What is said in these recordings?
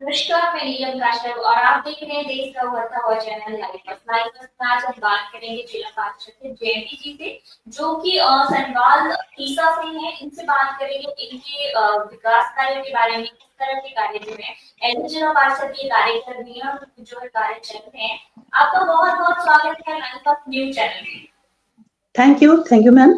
नमस्कार, मैं नीलम काश्यप और आप देख रहे हैं देश का उभरता हुआ चैनल लाइव बस। लाइव बस में आज हम बात करेंगे जिला पार्षद के जयंती जी से, जो कि सनवाल तीसा से हैं। इनसे बात करेंगे इनके विकास कार्यों के बारे में, किस तरह के कार्य जो है एज जिला पार्षद ये कार्य कर रही है और जो है कार्य चल रहे हैं। आपका बहुत बहुत स्वागत है लाइव बस न्यूज चैनल में। थैंक यू मैम,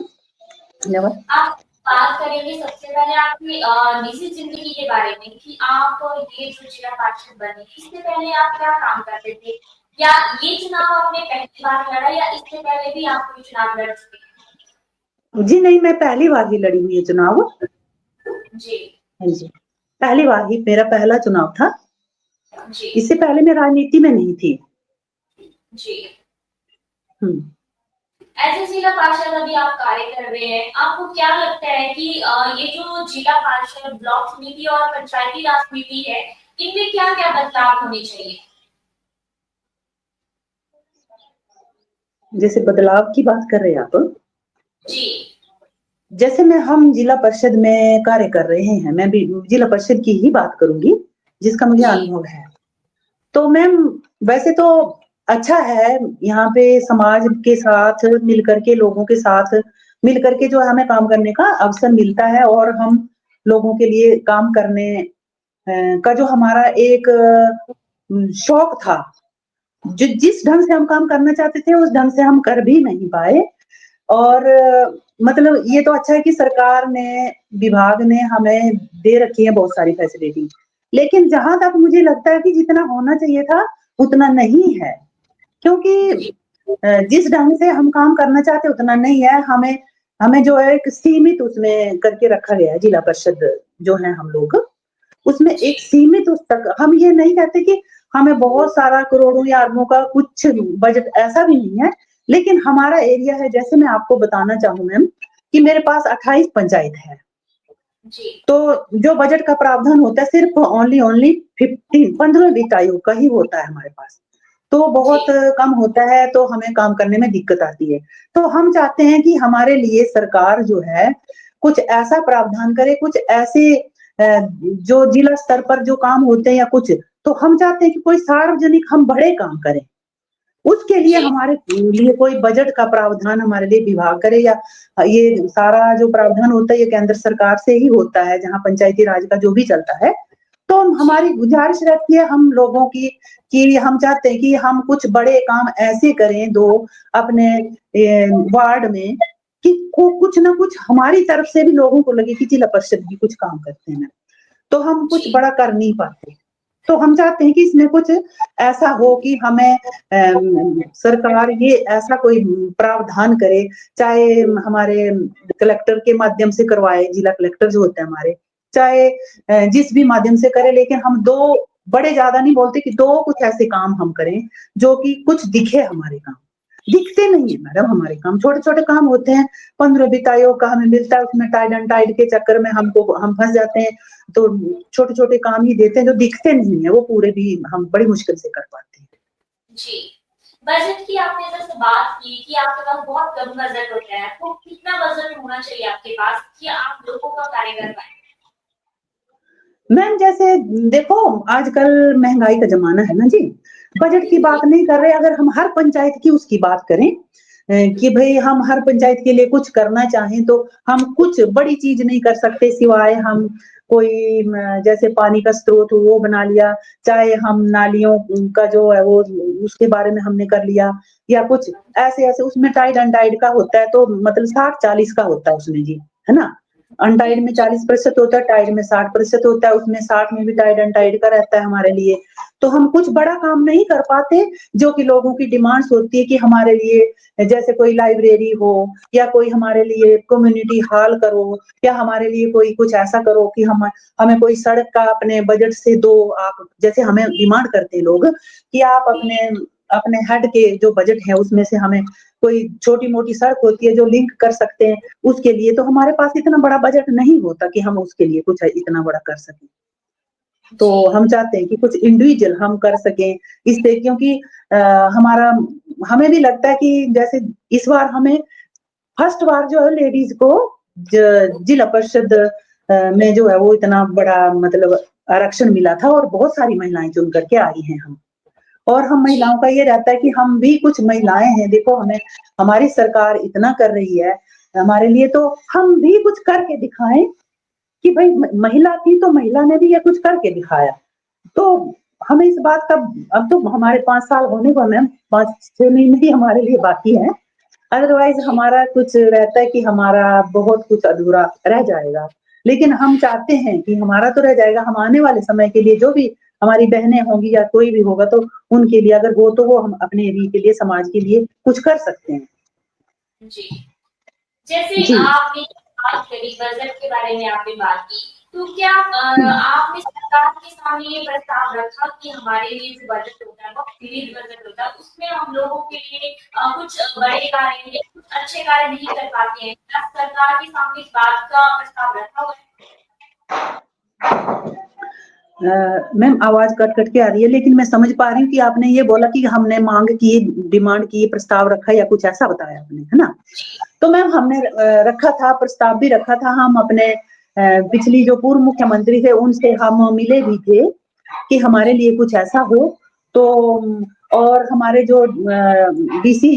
धन्यवाद। आप बात करेंगे सबसे पहले आपकी निजी जिंदगी के बारे में कि आप ये जो जिला पार्षद बने, इससे पहले आप क्या काम करते थे? या ये चुनाव आपने पहली बार लड़ा या इससे पहले भी आप कोई चुनाव लड़ चुके हैं? जी नहीं, मैं पहली बार ही लड़ी हुई है चुनाव। जी हाँ जी, पहली बार ही मेरा पहला चुनाव था। जी इससे पहले मैं राजनीति में नहीं थी। जी। हम्म। एज ए जिला पार्षद अभी आप कार्य कर रहे हैं, आपको क्या लगता है कि ये जो जिला पार्षद ब्लॉक समिति और पंचायती राज समिति है, इनमें क्या क्या बदलाव होने चाहिए? जैसे बदलाव की बात कर रहे हैं आप? जी जैसे हम जिला परिषद में कार्य कर रहे हैं, मैं भी जिला परिषद की ही बात करूंगी जिसका मुझे जी अनुभव है। तो मैम, वैसे तो अच्छा है, यहाँ पे समाज के साथ मिलकर के, लोगों के साथ मिलकर के जो हमें काम करने का अवसर मिलता है और हम लोगों के लिए काम करने का जो हमारा एक शौक था, जो जिस ढंग से हम काम करना चाहते थे उस ढंग से हम कर भी नहीं पाए। और मतलब ये तो अच्छा है कि सरकार ने, विभाग ने हमें दे रखी है बहुत सारी फैसिलिटी, लेकिन जहां तक मुझे लगता है कि जितना होना चाहिए था उतना नहीं है। क्योंकि जी जिस ढंग से हम काम करना चाहते उतना नहीं है। हमें हमें जो है एक सीमित उसमें करके रखा गया है। जिला परिषद जो है हम लोग उसमें जी एक सीमित उस तक, हम ये नहीं कहते कि हमें बहुत सारा करोड़ों या अरबों का कुछ बजट, ऐसा भी नहीं है। लेकिन हमारा एरिया है, जैसे मैं आपको बताना चाहूँ मैम, कि मेरे पास 28 पंचायत है। जी तो जो बजट का प्रावधान होता है सिर्फ ओनली ओनली 15 वित्त आयोग का ही होता है हमारे पास। तो बहुत जी कम होता है, तो हमें काम करने में दिक्कत आती है। तो हम चाहते हैं कि हमारे लिए सरकार जो है कुछ ऐसा प्रावधान करे, कुछ ऐसे जो जिला स्तर पर जो काम होते हैं या कुछ, तो हम चाहते हैं कि कोई सार्वजनिक हम बड़े काम करें। उसके लिए जी हमारे लिए कोई बजट का प्रावधान हमारे लिए विभाग करे, या ये सारा जो प्रावधान होता है ये केंद्र सरकार से ही होता है, जहाँ पंचायती राज का जो भी चलता है। तो जी हमारी गुजारिश रहती है हम लोगों की कि हम चाहते हैं कि हम कुछ बड़े काम ऐसे करें दो अपने वार्ड में, कि कुछ ना कुछ हमारी तरफ से भी लोगों को लगे कि जिला परिषद भी कुछ काम करते हैं। तो हम कुछ जी बड़ा कर नहीं पाते। तो हम चाहते हैं कि इसमें कुछ ऐसा हो कि हमें सरकार ये ऐसा कोई प्रावधान करे, चाहे हमारे कलेक्टर के माध्यम से करवाए, जिला कलेक्टर जो होते हैं हमारे, चाहे जिस भी माध्यम से करे, लेकिन हम दो बड़े ज्यादा नहीं बोलते, कि दो कुछ ऐसे काम हम करें जो कि कुछ दिखे। हमारे काम दिखते नहीं है मैडम, हमारे काम छोटे छोटे काम होते हैं। 15 वित्त आयोग का हमें मिलता है, उसमें टाइड एंड टाइड के चक्कर में हम फंस जाते हैं। तो छोटे छोटे काम ही देते हैं जो दिखते नहीं है, वो पूरे भी हम बड़ी मुश्किल से कर पाते हैं। जी। बजट की आपने जैसे बात की कि आपके पास बहुत कम बजट होता है, तो कितना बजट होना चाहिए आपके पास कि आप लोगों का कार्य कर पाए? मैम जैसे देखो, आजकल महंगाई का जमाना है ना जी। बजट की जी बात नहीं कर रहे, अगर हम हर पंचायत की उसकी बात करें, कि भाई हम हर पंचायत के लिए कुछ करना चाहें, तो हम कुछ बड़ी चीज नहीं कर सकते, सिवाय हम कोई जैसे पानी का स्रोत हो वो बना लिया, चाहे हम नालियों का जो है वो उसके बारे में हमने कर लिया, या कुछ ऐसे ऐसे उसमें टाइड अनटाइड का होता है। तो मतलब 60-40 का होता है उसमें जी, है ना। अनटाइड में जी 40% होता है, टाइड में 60% होता है, उसमें 60 में भी टाइड अनटाइड का रहता है हमारे लिए। तो हम कुछ बड़ा काम नहीं कर पाते, जो कि लोगों की डिमांड्स होती है कि हमारे लिए जैसे कोई लाइब्रेरी हो, या कोई हमारे लिए कम्युनिटी हॉल करो, या हमारे लिए कोई कुछ ऐसा करो कि हम हमें कोई सड़क का अपने बजट से दो। आप जैसे हमें डिमांड करते हैं लोग कि आप अपने अपने हेड के जो बजट है उसमें से हमें कोई छोटी मोटी सड़क होती है जो लिंक कर सकते हैं, उसके लिए तो हमारे पास इतना बड़ा बजट नहीं होता कि हम उसके लिए कुछ इतना बड़ा कर सकें। तो जी हम चाहते हैं कि कुछ इंडिविजुअल हम कर सकें इससे, क्योंकि हमारा हमें भी लगता है कि जैसे इस बार हमें फर्स्ट बार जो है लेडीज को जिला परिषद में जो है वो इतना बड़ा मतलब आरक्षण मिला था और बहुत सारी महिलाएं चुन करके आई हैं हम। और हम जी, महिलाओं का ये रहता है कि हम भी कुछ महिलाएं हैं, देखो हमें हमारी सरकार इतना कर रही है हमारे लिए, तो हम भी कुछ करके दिखाएं कि भाई महिला थी तो महिला ने भी ये कुछ करके दिखाया। तो हमें इस बात का, अब तो हमारे 5 साल होने को, मैम 5-6 महीने ही हमारे लिए बाकी है, अदरवाइज जी, हमारा कुछ रहता है कि हमारा बहुत कुछ अधूरा रह जाएगा। लेकिन हम चाहते हैं कि हमारा तो रह जाएगा, हम आने वाले समय के लिए जो भी हमारी बहनें होंगी या कोई भी होगा तो उनके लिए अगर हो तो वो हम अपने लिए के लिए, समाज के लिए कुछ कर सकते हैं। जी। जैसे जी। आपने बात करी बजट के बारे में आपने बात की, तो क्या आपने सरकार के सामने ये प्रस्ताव रखा कि हमारे लिए जो बजट होता है, वो सीमित बजट होता है, उसमें हम लोगों के लिए कुछ बड़े कार्य या कुछ अच्छे कार्य नहीं कर पाते हैं। क्या सरकार के सामने इस बात का प्रस्ताव रखा हुआ है? मैम आवाज कट कट के आ रही है, लेकिन मैं समझ पा रही हूँ कि आपने ये बोला कि हमने मांग की, डिमांड की, प्रस्ताव रखा या कुछ ऐसा बताया आपने, है ना? जी, तो मैम हमने रखा था, प्रस्ताव भी रखा था। हम अपने पिछली जो पूर्व मुख्यमंत्री थे उनसे हम मिले भी थे कि हमारे जी, लिए कुछ ऐसा हो। तो और हमारे जो डीसी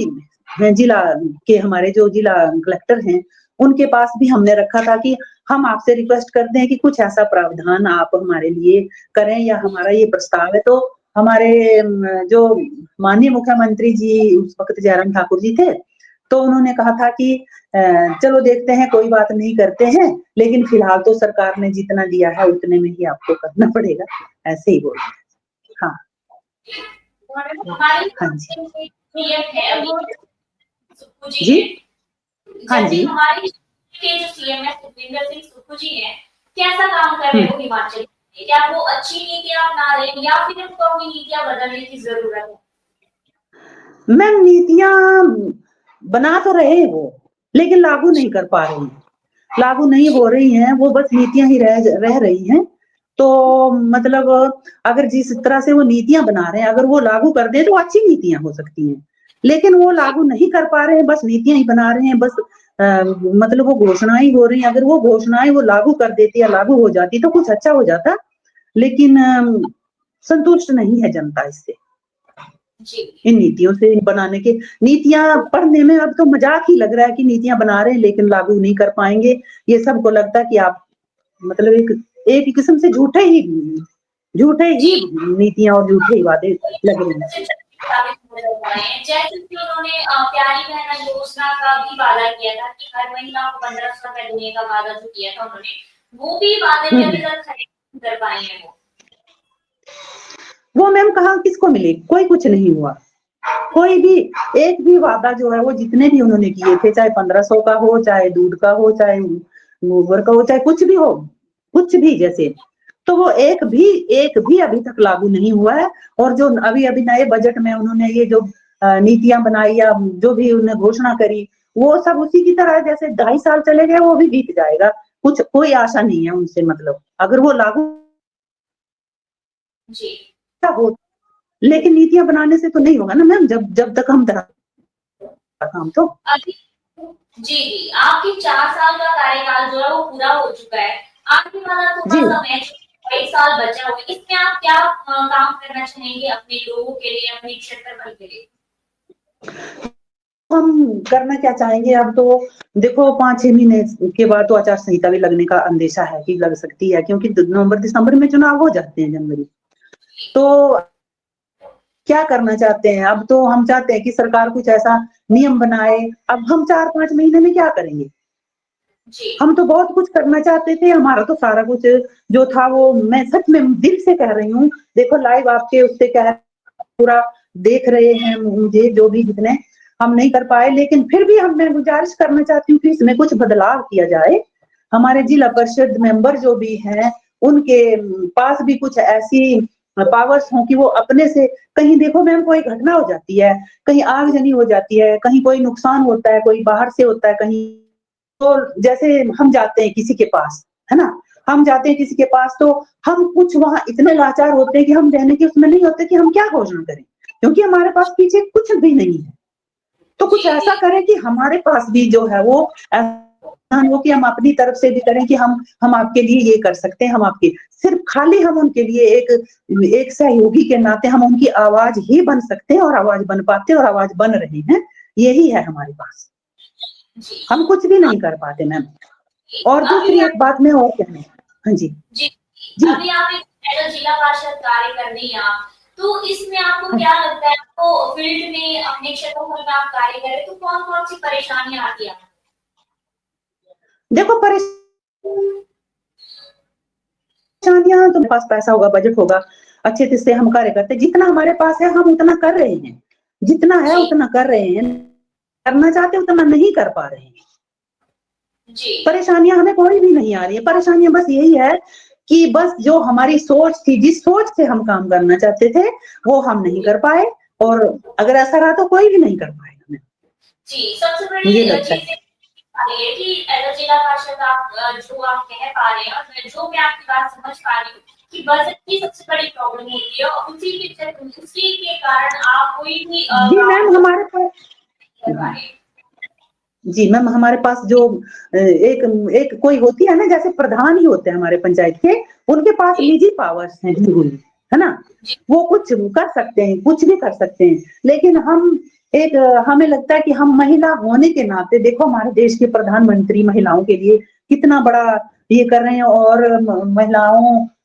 जिला के, हमारे जो जिला कलेक्टर हैं, उनके पास भी हमने रखा था कि हम आपसे रिक्वेस्ट करते हैं कि कुछ ऐसा प्रावधान आप हमारे लिए करें, या हमारा ये प्रस्ताव है। तो हमारे जो माननीय मुख्यमंत्री जी उस वक्त जयराम ठाकुर जी थे, तो उन्होंने कहा था कि चलो देखते हैं, कोई बात नहीं, करते हैं, लेकिन फिलहाल तो सरकार ने जितना दिया है उतने में ही आपको करना पड़ेगा, ऐसे ही बोल। हाँ। हमारे हाँ जी। सीएम है अभी सुक्खू जी जी। हैं। हाँ जैसे जी। हमारे के जो सीएम है सुखविंदर सिंह सुक्खू जी हैं, कैसा काम कर रहे हम्म। हैं वो हिमाचल में? क्या वो अच्छी नीतियां अपना रहे हैं या फिर उनको अपनी नीतियां बदलने की जरूरत है? मैम नीतियां बना तो रहे हैं वो, लेकिन लागू नहीं कर पा रहे हैं, लागू नहीं जी, हो रही हैं, वो बस नीतियां ही रह रही हैं। तो मतलब अगर जिस तरह से वो नीतियां बना रहे हैं, अगर वो लागू कर दें तो अच्छी नीतियां हो सकती हैं, लेकिन वो जी, लागू नहीं कर पा रहे हैं, बस नीतियां ही बना रहे हैं, बस मतलब वो घोषणाएं ही हो रही हैं। अगर वो घोषणाएं वो लागू कर देती या लागू हो जाती तो कुछ अच्छा हो जाता, लेकिन संतुष्ट नहीं है जनता इससे, जी, इन नीतियों से बनाने के। नीतियां पढ़ने में अब तो मजाक ही लग रहा है कि नीतियां बना रहे हैं लेकिन लागू नहीं कर पाएंगे। ये सबको लगता है कि आप मतलब एक एक किस्म से झूठे ही जी। नीतियां और झूठे ही वादे लग रहे हैं। साबित नजर आ रहे हैं। जैसे कि उन्होंने प्यारी बहना योजना का भी वादा किया था कि हर महिला को 1500 रुपए देने का वादा जो किया था उन्होंने, वो भी वादे में हम्म। अभी तक खरे नहीं कर पाए हैं वो। वो मैम कहा किसको मिले, कोई कुछ नहीं हुआ, कोई भी एक भी वादा जो है, वो जितने भी उन्होंने किए थे, चाहे 1500 का हो, चाहे दूध का हो, चाहे गोबर का हो, चाहे कुछ भी हो, कुछ भी जैसे, तो वो एक भी अभी तक लागू नहीं हुआ है। और जो अभी अभी नए बजट में उन्होंने ये जो नीतियां बनाई या जो भी उन्हें घोषणा करी, वो सब उसी की तरह, जैसे 2.5 साल चले गए वो भी बीत जाएगा, कुछ कोई आशा नहीं है उनसे, मतलब अगर वो लागू जी, हो, लेकिन नीतियां बनाने से तो नहीं होगा ना मैम, जब जब तक हम काम तो। अभी जी, जी, आपकी 4 साल का कार्यकाल जो है वो पूरा हो चुका है। आने वाला जी। थोड़ा समय जो 1 साल बचा हुआ है, इसमें आप क्या काम करना चाहेंगे अपने लोगों के लिए, अपने क्षेत्रफल के लिए? हम करना क्या चाहेंगे, अब तो देखो 5-6 महीने के बाद तो आचार संहिता भी लगने का अंदेशा है कि लग सकती है, क्योंकि नवंबर दिसंबर में चुनाव हो जाते हैं, जनवरी। तो क्या करना चाहते हैं, अब तो हम चाहते हैं कि सरकार कुछ ऐसा नियम बनाए। अब हम 4-5 महीने में क्या करेंगे, जी, हम तो बहुत कुछ करना चाहते थे, हमारा तो सारा कुछ जो था वो, मैं सच में दिल से कह रही हूँ, देखो लाइव आपके उससे कह पूरा देख रहे हैं मुझे, जो भी जितने हम नहीं कर पाए, लेकिन फिर भी हम, मैं गुजारिश करना चाहती हूँ कि इसमें कुछ बदलाव किया जाए। हमारे जिला परिषद मेंबर जो भी हैं, उनके पास भी कुछ ऐसी पावर्स हों कि वो अपने से, कहीं देखो मैम कोई घटना हो जाती है, कहीं आगजनी हो जाती है, कहीं कोई नुकसान होता है, कोई बाहर से होता है कहीं, तो जैसे हम जाते हैं किसी के पास, है ना, हम जाते हैं किसी के पास, तो हम कुछ वहां इतने लाचार होते हैं कि हम रहने के उसमें नहीं होते कि हम क्या घोषणा करें, क्योंकि हमारे पास पीछे कुछ भी नहीं है। तो कुछ जी, ऐसा जी। करें कि हमारे पास भी जो है वो हो कि हम अपनी तरफ से भी करें कि हम आपके लिए ये कर सकते हैं, हम आपके सिर्फ खाली हम उनके लिए एक सहयोगी के नाते हम उनकी आवाज ही बन सकते हैं और आवाज बन पाते हैं और आवाज बन रहे हैं, यही है हमारे पास। जी। हम कुछ भी नहीं कर पाते मैम। और अभी दूसरी एक बात मैं और कहना, हाँ जी जी, जी अभी आप एक एज अ जिला पार्षद कार्य कर रही हैं आप, तो इसमें आपको हाँ, क्या लगता है, आपको फील्ड में अपने क्षेत्रफल में आप कार्य करें तो कौन-कौन सी परेशानियाँ आती हैं? देखो परेशानियां तो पास पैसा होगा, बजट होगा, अच्छे से हम कार्य करते, जितना हमारे पास है हम उतना कर रहे हैं, जितना है जी, उतना कर रहे हैं, करना चाहते उतना नहीं कर पा रहे हैं। जी, परेशानियां हमें कोई भी नहीं आ रही है, परेशानियां बस यही है कि बस जो हमारी सोच थी, जिस सोच से हम काम करना चाहते थे, वो हम नहीं कर पाए, और अगर ऐसा रहा तो कोई भी नहीं कर पाएगा। जी। सबसे मुझे बड़ी लगता चीज़ है आ रही है कि एज अ जिला पार्षद आप जो आप कह पा रहे हैं और मैं आपकी बात समझ पा रही हूँ कि बजट की सबसे बड़ी प्रॉब्लम होती है और उसी के कारण आप कोई भी जी काम मैम जो हमारे पास, कर पा रहे हैं। जी मैम हमारे पास जो एक एक कोई होती है ना, जैसे प्रधान ही होते हैं हमारे पंचायत के, उनके पास जी, निजी पावर्स हैं दी हुई, है ना, जी, वो कुछ कर सकते हैं, कुछ भी कर सकते हैं, लेकिन हमें लगता है कि हम महिला होने के नाते, देखो हमारे देश के प्रधानमंत्री महिलाओं के लिए कितना बड़ा ये कर रहे हैं, और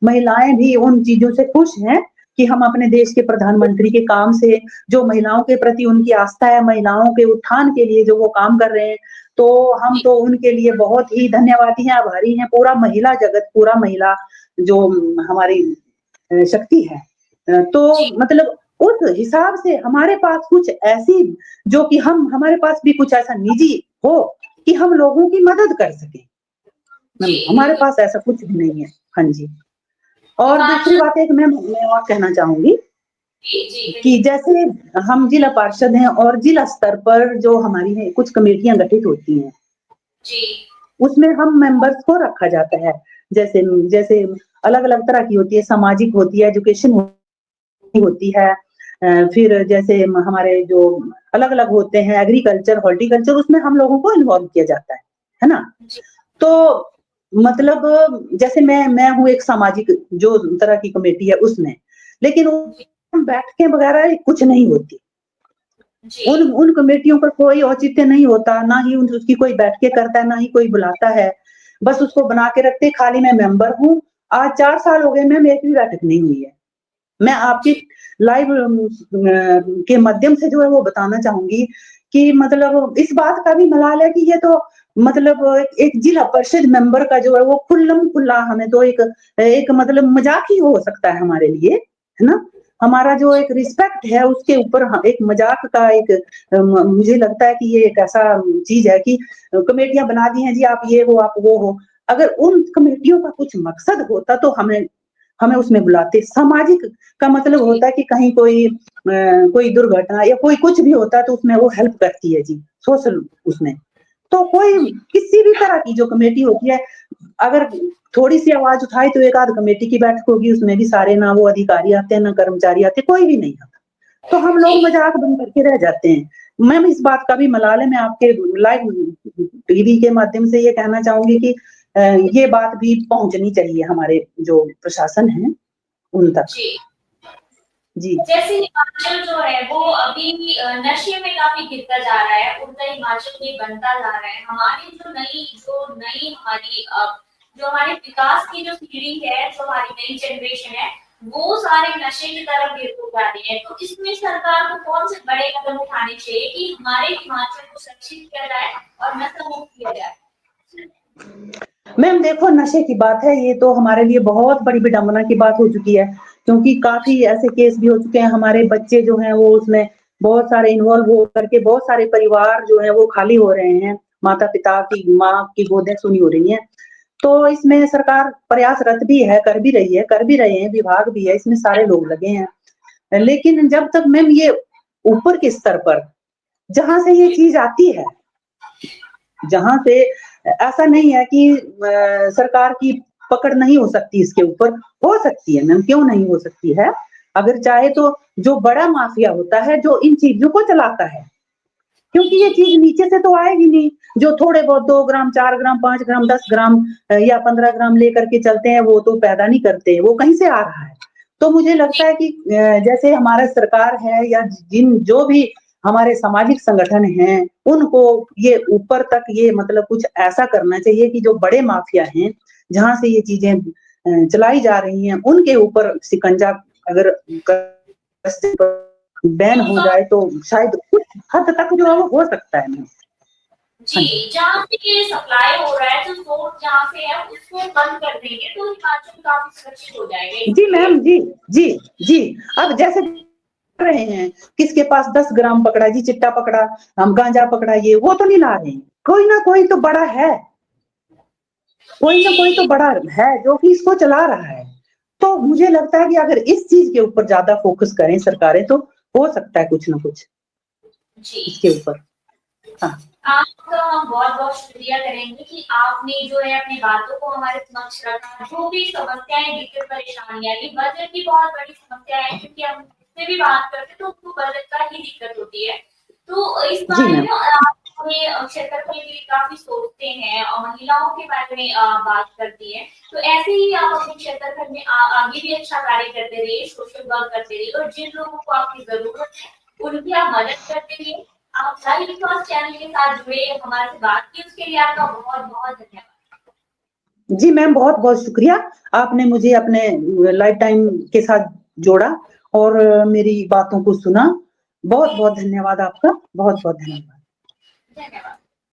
महिलाएं भी उन चीजों से खुश हैं कि हम अपने देश के प्रधानमंत्री के काम से, जो महिलाओं के प्रति उनकी आस्था है, महिलाओं के उत्थान के लिए जो वो काम कर रहे हैं, तो हम जी, तो उनके लिए बहुत ही धन्यवादी हैं, आभारी हैं, पूरा महिला जगत, पूरा महिला जो हमारी शक्ति है। तो जी, मतलब उस हिसाब से हमारे पास कुछ ऐसी, जो कि हमारे पास भी कुछ ऐसा निजी हो कि हम लोगों की मदद कर सकें। जी, हमारे बिल्कुल। पास ऐसा कुछ भी नहीं है। हाँ जी। और दूसरी हिमाचल बात एक मैं और कहना चाहूंगी जी, जी, कि बिल्कुल। जैसे हम जिला पार्षद हैं, और जिला स्तर पर जो हमारी है कुछ कमेटियां गठित होती हैं, जी, उसमें हम मेंबर्स को रखा जाता है। जैसे जैसे अलग अलग तरह की होती है, सामाजिक होती है, एजुकेशन होती है, फिर जैसे हमारे जो अलग अलग होते हैं, एग्रीकल्चर, हॉर्टिकल्चर, उसमें हम लोगों को इन्वॉल्व किया जाता है ना। जी, तो मतलब जैसे मैं हूँ एक सामाजिक जो तरह की कमेटी है उसमें, लेकिन जी, हम बैठकें वगैरह कुछ नहीं होती, जी, उन उन कमेटियों का कोई औचित्य नहीं होता, ना ही उसकी कोई बैठकें करता है, ना ही कोई बुलाता है, बस उसको बना के रखते, खाली मैं मेंबर हूँ। आज 4 साल हो गए मैम, एक भी बैठक नहीं हुई है। मैं आपकी जी, लाइव के माध्यम से जो है वो बताना चाहूंगी कि मतलब इस बात का भी मलाल है कि ये तो मतलब एक जिला परिषद मेंबर का जो है वो खुल्लम खुल्ला, हमें तो एक एक मतलब मजाक ही हो सकता है हमारे लिए, है ना। हमारा जो एक रिस्पेक्ट है उसके ऊपर एक मजाक का एक मुझे लगता है कि ये एक ऐसा चीज है कि कमेटियां बना दी हैं जी, आप ये हो, आप वो हो। अगर उन कमेटियों का कुछ मकसद होता तो हमें हमें उसमें बुलाते। सामाजिक का मतलब जी, होता है कि कहीं कोई दुर्घटना या कोई कुछ भी होता है तो उसमें वो हेल्प करती है जी, सोशल उसमें। तो कोई जी, किसी भी तरह की जो कमेटी होती है, अगर थोड़ी सी आवाज उठाई तो एक आध कमेटी की बैठक होगी, उसमें भी सारे ना वो अधिकारी आते हैं ना कर्मचारी आते, कोई भी नहीं आता, तो हम लोग जी, मजाक बन करके रह जाते हैं। मैम इस बात का भी मलाल है, मैं आपके लाइव टीवी के माध्यम से ये कहना चाहूंगी कि ये बात भी पहुंचनी चाहिए हमारे जो प्रशासन है उन तक। जी। जी जैसे हिमाचल जो है वो अभी नशे में काफी गिरता जा रहा है, उल्टा हिमाचल ये बनता जा रहा है। हमारी जो नई हमारी जो हमारे विकास की जो पीढ़ी है, जो हमारी नई जनरेशन है, वो सारे नशे की तरफ गिरते जा रही है। तो इसमें सरकार को कौन से बड़े कदम उठाने चाहिए कि हमारे हिमाचल को संरक्षित किया जाए और नशा मुक्त किया जाए? मैम देखो, नशे की बात है, ये तो हमारे लिए बहुत बड़ी विडंबना की बात हो चुकी है, क्योंकि काफी ऐसे केस भी हो चुके हैं, हमारे बच्चे जो हैं वो उसमें बहुत सारे इन्वॉल्व हो करके, बहुत सारे परिवार जो है वो खाली हो रहे हैं, माता पिता की, माँ की गोदें सुनी हो रही हैं। तो इसमें सरकार प्रयासरत भी है, कर भी रही है, कर भी रहे हैं, विभाग भी है, इसमें सारे लोग लगे हैं, लेकिन जब तक मैम ये ऊपर के स्तर पर, जहां से ये चीज आती है, जहां से, ऐसा नहीं है कि सरकार की पकड़ नहीं हो सकती इसके ऊपर, हो सकती है मैम, क्यों नहीं हो सकती है, अगर चाहे तो। जो बड़ा माफिया होता है जो इन चीजों को चलाता है, क्योंकि ये चीज नीचे से तो आएगी नहीं। जो थोड़े बहुत 2 ग्राम 4 ग्राम 5 ग्राम 10 ग्राम या 15 ग्राम लेकर के चलते हैं, वो तो पैदा नहीं करते, वो कहीं से आ रहा है। तो मुझे लगता है कि जैसे हमारा सरकार है या जिन जो भी हमारे सामाजिक संगठन हैं, उनको ये ऊपर तक ये मतलब कुछ ऐसा करना चाहिए कि जो बड़े माफिया हैं, जहाँ से ये चीजें चलाई जा रही हैं, उनके ऊपर शिकंजा अगर बैन हो जाए तो शायद कुछ हद तक जो है वो हो सकता है। हाँ जी। जी, जहाँ से ये सप्लाई हो रहा है, जो सोर्स जहाँ से है उसको बंद कर देंगे तो हिमाचल काफ़ी सुरक्षित हो जाएगा जी इसके लिए। मैम, जी। अब जैसे कर रहे हैं, किसके पास 10 ग्राम पकड़ा जी, चिट्टा पकड़ा, हम गांजा पकड़ा, ये वो तो नहीं ला रहे हैं। कोई ना कोई तो बड़ा है, कोई ना कोई तो जी, बड़ा है जो कि इसको चला रहा है। तो मुझे लगता है कि अगर इस चीज के ऊपर ज्यादा फोकस करें सरकारें, तो हो सकता है कुछ ना कुछ जी। इसके ऊपर। हाँ आपका हम बहुत-बहुत शुक्रिया करेंगे कि आपने जो है अपनी बातों को हमारे समक्ष रखा। जो भी समस्याएँ, दिक्कत, परेशानियाँ, ये बजट की बहुत बड़ी समस्या है क्योंकि हम जिससे भी बात करते हैं तो उनको बजट का ही दिक्कत होती है। तो इस जी बारे मैम। में आप अपने क्षेत्र के लिए काफ़ी सोचते हैं और महिलाओं के बारे में बात करती हैं। तो ऐसे ही आप अपने क्षेत्रफल में आगे भी अच्छा कार्य करते रहिए, सोशल वर्क करते रहिए और जिन लोगों को आपकी ज़रूरत है, उनकी आप मदद करते रहिए। आप लाइव क्लास चैनल के साथ जुड़े, हमारे से बात की, उसके लिए आपका बहुत-बहुत धन्यवाद। जी मैम, बहुत-बहुत शुक्रिया। आपने मुझे अपने लाइफ टाइम के साथ जोड़ा और मेरी बातों को सुना। बहुत-बहुत धन्यवाद आपका, बहुत-बहुत धन्यवाद। धन्यवाद।